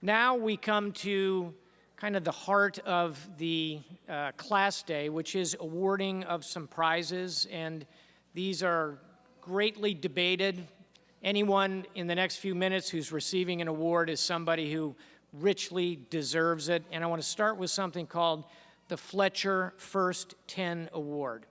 Now we come to kind of the heart of the class day, which is awarding of some prizes, and these are greatly debated. Anyone in the next few minutes who's receiving an award is somebody who richly deserves it, and I want to start with something called the Fletcher First 10 Award.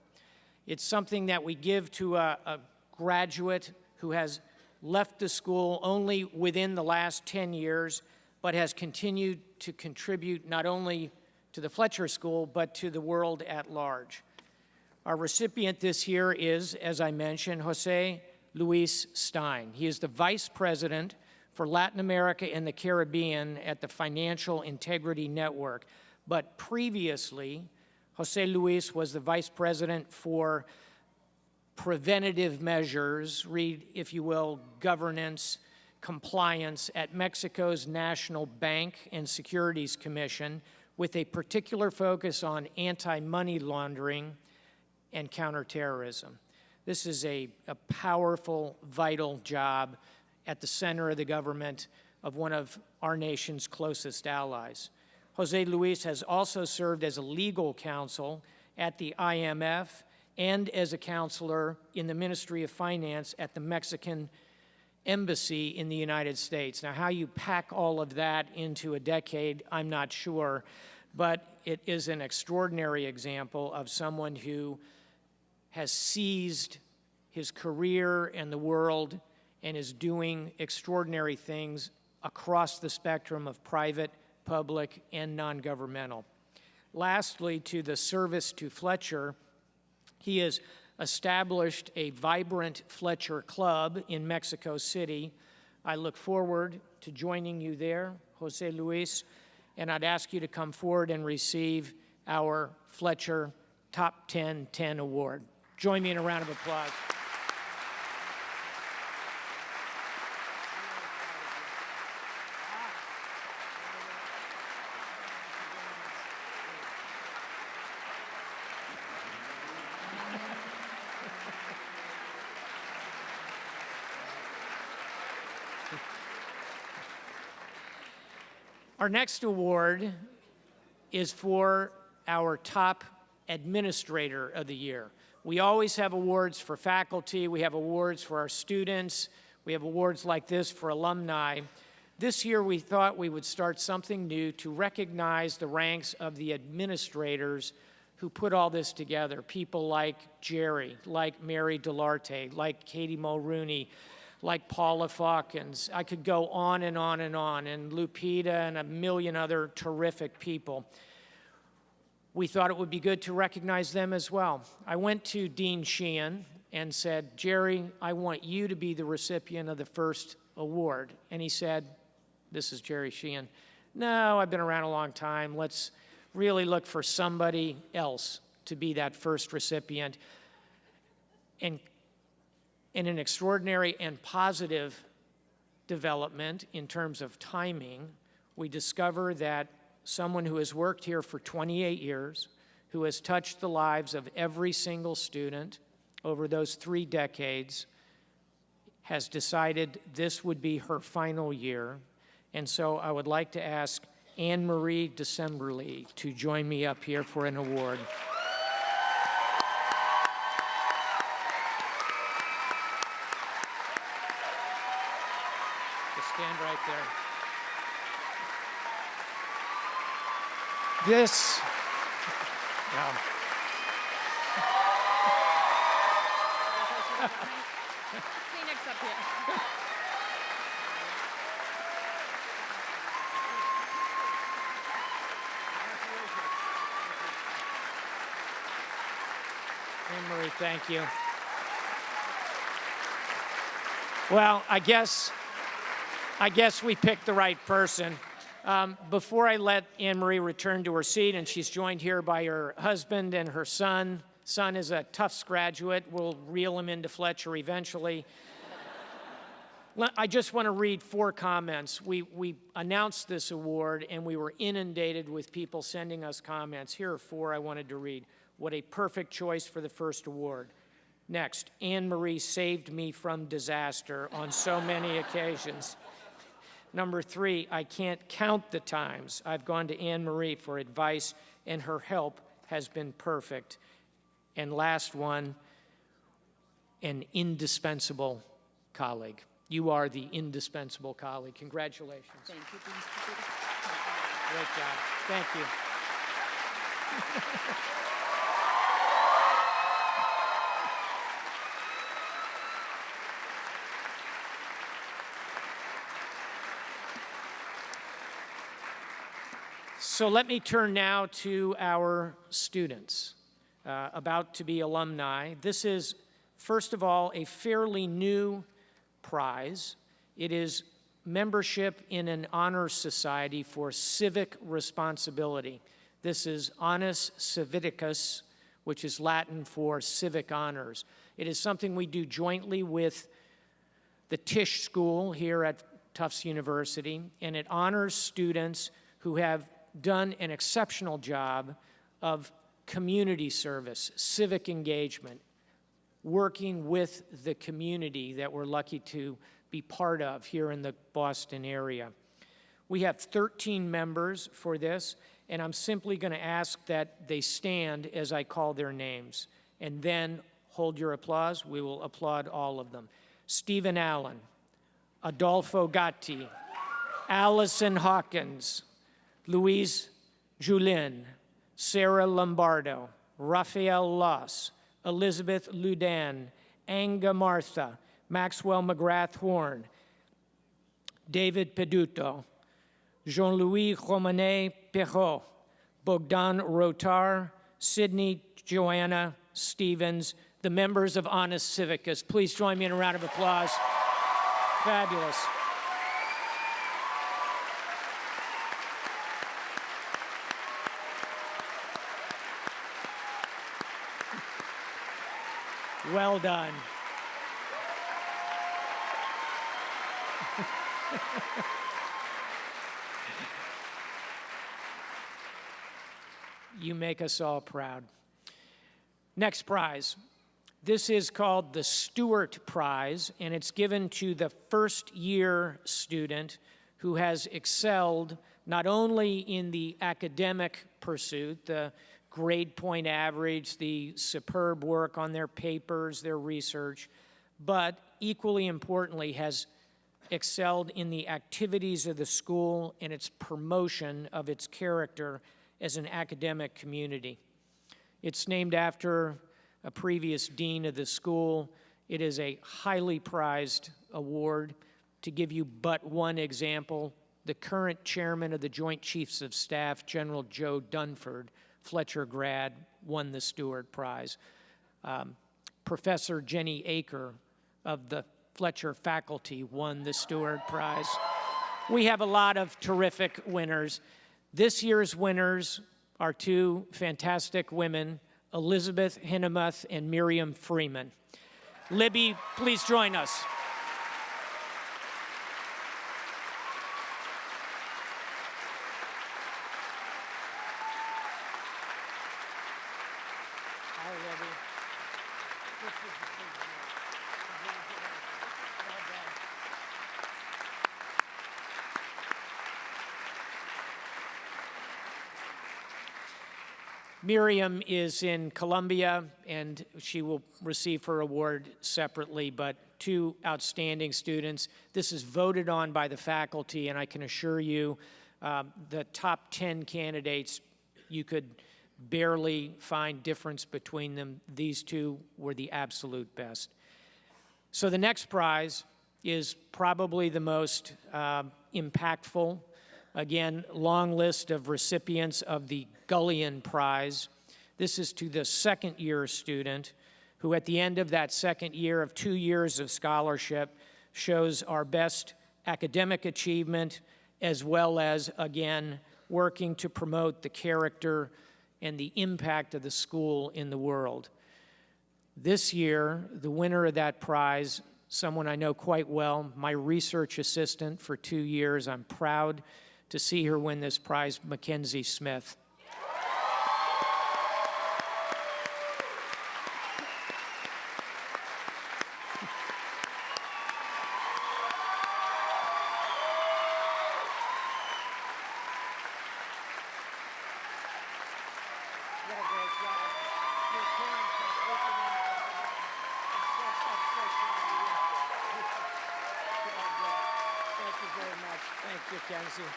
It's something that we give to a graduate who has left the school only within the last 10 years, but has continued to contribute not only to the Fletcher School, but to the world at large. Our recipient this year is, as I mentioned, Jose Luis Stein. He is the Vice President for Latin America and the Caribbean at the Financial Integrity Network. But previously, Jose Luis was the Vice President for preventative measures, read, if you will, governance, compliance at Mexico's National Bank and Securities Commission, with a particular focus on anti-money laundering and counterterrorism. This is a powerful, vital job at the center of the government of one of our nation's closest allies. Jose Luis has also served as a legal counsel at the IMF and as a counselor in the Ministry of Finance at the Mexican Embassy in the United States. Now, how you pack all of that into a decade, I'm not sure, but it is an extraordinary example of someone who has seized his career and the world and is doing extraordinary things across the spectrum of private, public, and non-governmental. Lastly, to the service to Fletcher, he has established a vibrant Fletcher Club in Mexico City. I look forward to joining you there, Jose Luis, and I'd ask you to come forward and receive our Fletcher Top 10 Award. Join me in a round of applause. Our next award is for our top administrator of the year. We always have awards for faculty, we have awards for our students, we have awards like this for alumni. This year we thought we would start something new to recognize the ranks of the administrators who put all this together. People like Jerry, like Mary Delarte, like Katie Mulrooney, like Paula Falkins. I could go on and on and on, and Lupita and a million other terrific people. We thought it would be good to recognize them as well. I went to Dean Sheehan and said, Jerry, I want you to be the recipient of the first award. And he said, this is Jerry Sheehan, no, I've been around a long time. Let's really look for somebody else to be that first recipient. And in an extraordinary and positive development in terms of timing, we discover that someone who has worked here for 28 years, who has touched the lives of every single student over those 3 decades, has decided this would be her final year. And so I would like to ask Anne-Marie Decemberly to join me up here for an award. Stand right there. This, no. Kleenex up here. Anne-Marie, thank you. Well, I guess we picked the right person. Before I let Anne-Marie return to her seat, and she's joined here by her husband and her son. Son is a Tufts graduate. We'll reel him into Fletcher eventually. I just want to read 4 comments. We announced this award, and we were inundated with people sending us comments. Here are 4 I wanted to read. What a perfect choice for the first award. Next, Anne-Marie saved me from disaster on so many occasions. Number 3, I can't count the times I've gone to Anne Marie for advice, and her help has been perfect. And last one, an indispensable colleague. You are the indispensable colleague. Congratulations. Thank you. Great job. Thank you. So let me turn now to our students, about to be alumni. This is, first of all, a fairly new prize. It is membership in an honor society for civic responsibility. This is Annus Civiticus, which is Latin for civic honors. It is something we do jointly with the Tisch School here at Tufts University, and it honors students who have done an exceptional job of community service, civic engagement, working with the community that we're lucky to be part of here in the Boston area. We have 13 members for this, and I'm simply going to ask that they stand as I call their names, and then hold your applause. We will applaud all of them. Stephen Allen, Adolfo Gatti, Allison Hawkins, Louise Julin, Sarah Lombardo, Raphael Loss, Elizabeth Ludan, Anga Martha, Maxwell McGrath Horn, David Peduto, Jean-Louis Romanet Perrault, Bogdan Rotar, Sydney Joanna Stevens, the members of Annus Civicus. Please join me in a round of applause. Fabulous. Well done. You make us all proud. Next prize. This is called the Stewart Prize, and it's given to the first-year student who has excelled not only in the academic pursuit, the grade point average, the superb work on their papers, their research, but equally importantly has excelled in the activities of the school and its promotion of its character as an academic community. It's named after a previous dean of the school. It is a highly prized award. To give you but one example, the current chairman of the Joint Chiefs of Staff, General Joe Dunford, Fletcher grad, won the Stewart Prize. Professor Jenny Aker of the Fletcher faculty won the Stewart Prize. We have a lot of terrific winners. This year's winners are two fantastic women, Elizabeth Hinnemuth and Miriam Freeman. Libby, please join us. Hi, Libby. This is a big deal. Well done. Miriam is in Columbia, and she will receive her award separately, but two outstanding students. This is voted on by the faculty, and I can assure you the top 10 candidates, you could barely find difference between them. These two were the absolute best. So the next prize is probably the most impactful. Again, long list of recipients of the Gullion Prize. This is to the second-year student who, at the end of that second year of 2 years of scholarship, shows our best academic achievement, as well as, again, working to promote the character and the impact of the school in the world. This year, the winner of that prize, someone I know quite well, my research assistant for 2 years. I'm proud to see her win this prize, Mackenzie Smith. Thank you very much. Thank you, Kenzie.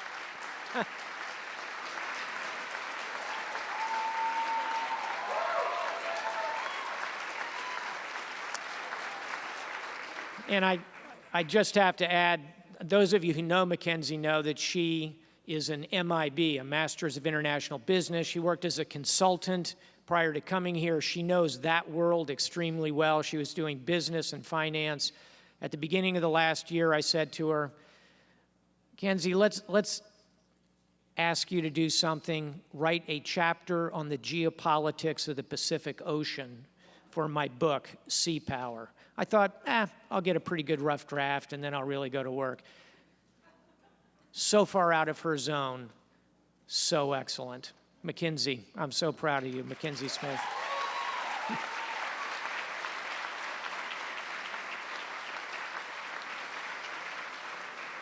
And I just have to add, those of you who know Mackenzie know that she is an MIB, a Master's of International Business. She worked as a consultant prior to coming here. She knows that world extremely well. She was doing business and finance. At the beginning of the last year, I said to her, Kenzie, let's ask you to do something, write a chapter on the geopolitics of the Pacific Ocean for my book, Sea Power. I thought, I'll get a pretty good rough draft and then I'll really go to work. So far out of her zone, so excellent. Mackenzie, I'm so proud of you, Mackenzie Smith.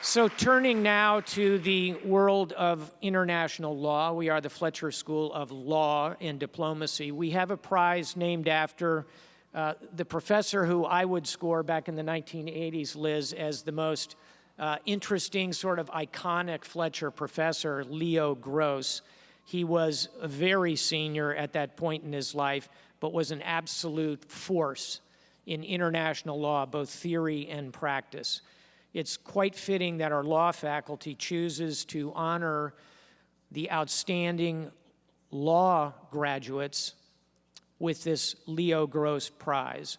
So turning now to the world of international law, we are the Fletcher School of Law and Diplomacy. We have a prize named after the professor who I would score back in the 1980s, Liz, as the most interesting, sort of iconic Fletcher professor, Leo Gross. He was very senior at that point in his life, but was an absolute force in international law, both theory and practice. It's quite fitting that our law faculty chooses to honor the outstanding law graduates with this Leo Gross Prize.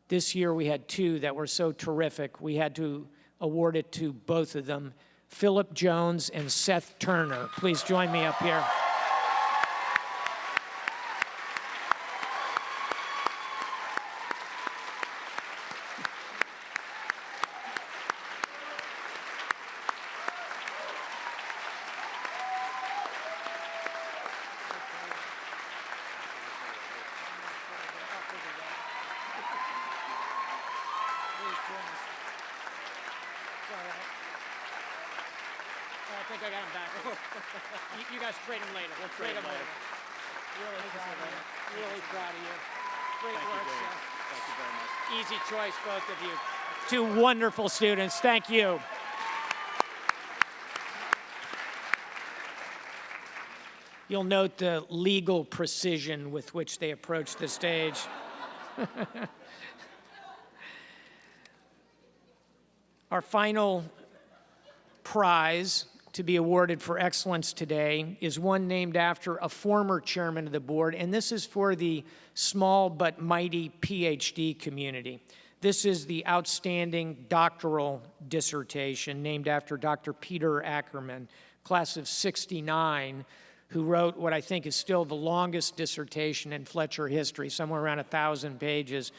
This year we had two that were so terrific, we had to award it to both of them, Philip Jones and Seth Turner. Please join me up here. I think I got him back. You guys trade him later. We'll trade him later. Really proud of you. Really proud of you. Great work, Seth. Thank you very much. Easy choice, both of you. Two wonderful students. Thank you. You'll note the legal precision with which they approach the stage. Our final prize to be awarded for excellence today is one named after a former chairman of the board, and this is for the small but mighty PhD community. This is the outstanding doctoral dissertation named after Dr. Peter Ackerman, class of '69, who wrote what I think is still the longest dissertation in Fletcher history, somewhere around 1,000 pages.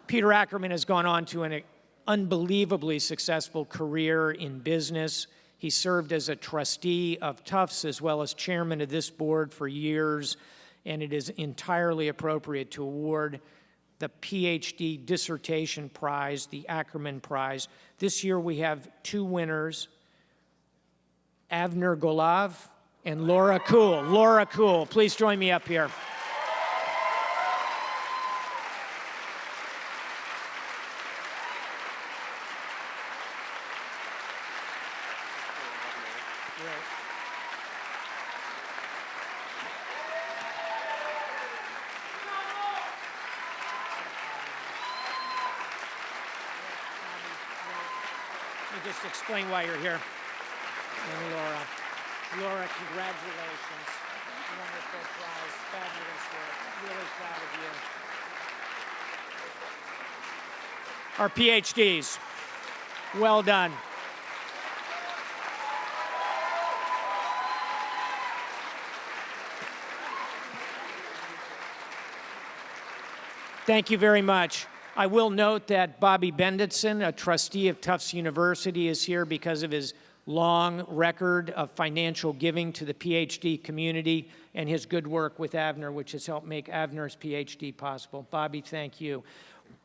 Peter Ackerman has gone on to an unbelievably successful career in business. He served as a trustee of Tufts as well as chairman of this board for years, and it is entirely appropriate to award the PhD dissertation prize, the Ackerman Prize. This year we have two winners, Avner Golav and Laura Kuhl. Laura Kuhl, please join me up here. Let me just explain why you're here. And Laura, congratulations. Wonderful prize, fabulous work. Really proud of you. Our PhDs, well done. Thank you very much. I will note that Bobby Benditson, a trustee of Tufts University, is here because of his long record of financial giving to the PhD community and his good work with Avner, which has helped make Avner's PhD possible. Bobby, thank you.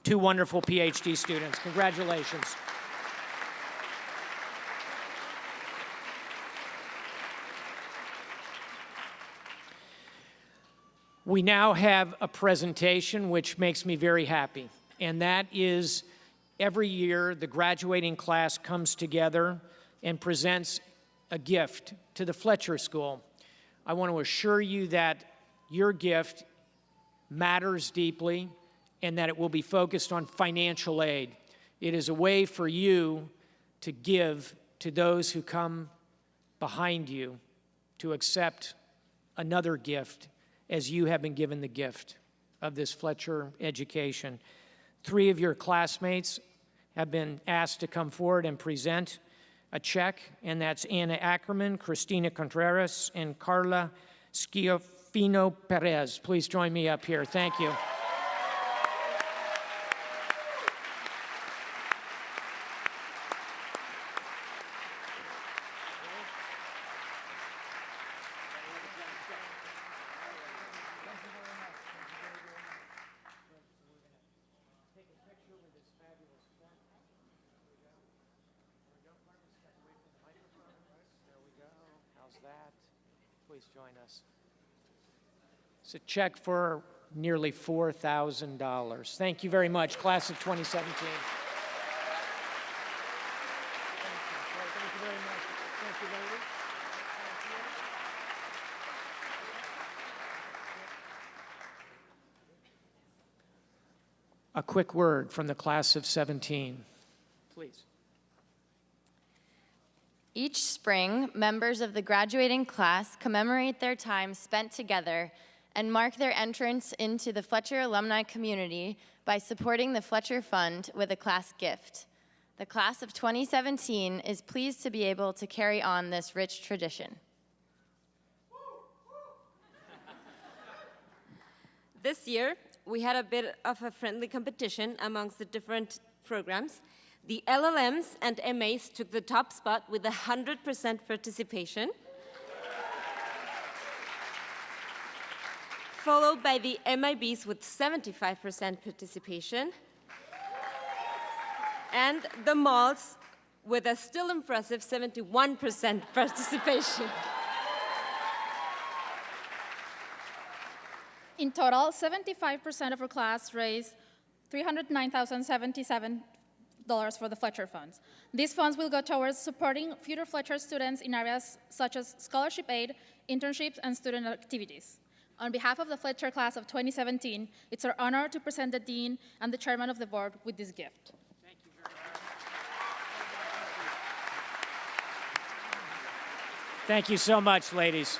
Two wonderful PhD students. Congratulations. We now have a presentation which makes me very happy, and that is every year the graduating class comes together and presents a gift to the Fletcher School. I want to assure you that your gift matters deeply and that it will be focused on financial aid. It is a way for you to give to those who come behind you to accept another gift as you have been given the gift of this Fletcher education. 3 of your classmates have been asked to come forward and present a check, and that's Anna Ackerman, Christina Contreras, and Carla Schiaffino Perez. Please join me up here. Thank you. Please join us. It's a check for nearly $4,000. Thank you very much, class of 2017. Thank you very much. Thank you, ladies. A quick word from the class of 17, please. Each spring, members of the graduating class commemorate their time spent together and mark their entrance into the Fletcher alumni community by supporting the Fletcher Fund with a class gift. The class of 2017 is pleased to be able to carry on this rich tradition. This year, we had a bit of a friendly competition amongst the different programs. The LLMs and MAs took the top spot with 100% participation, followed by the MIBs with 75% participation, and the malls with a still impressive 71% participation. In total, 75% of our class raised $309,077 for the Fletcher funds. These funds will go towards supporting future Fletcher students in areas such as scholarship aid, internships, and student activities. On behalf of the Fletcher class of 2017, it's our honor to present the Dean and the Chairman of the Board with this gift. Thank you very much. Thank you so much, ladies.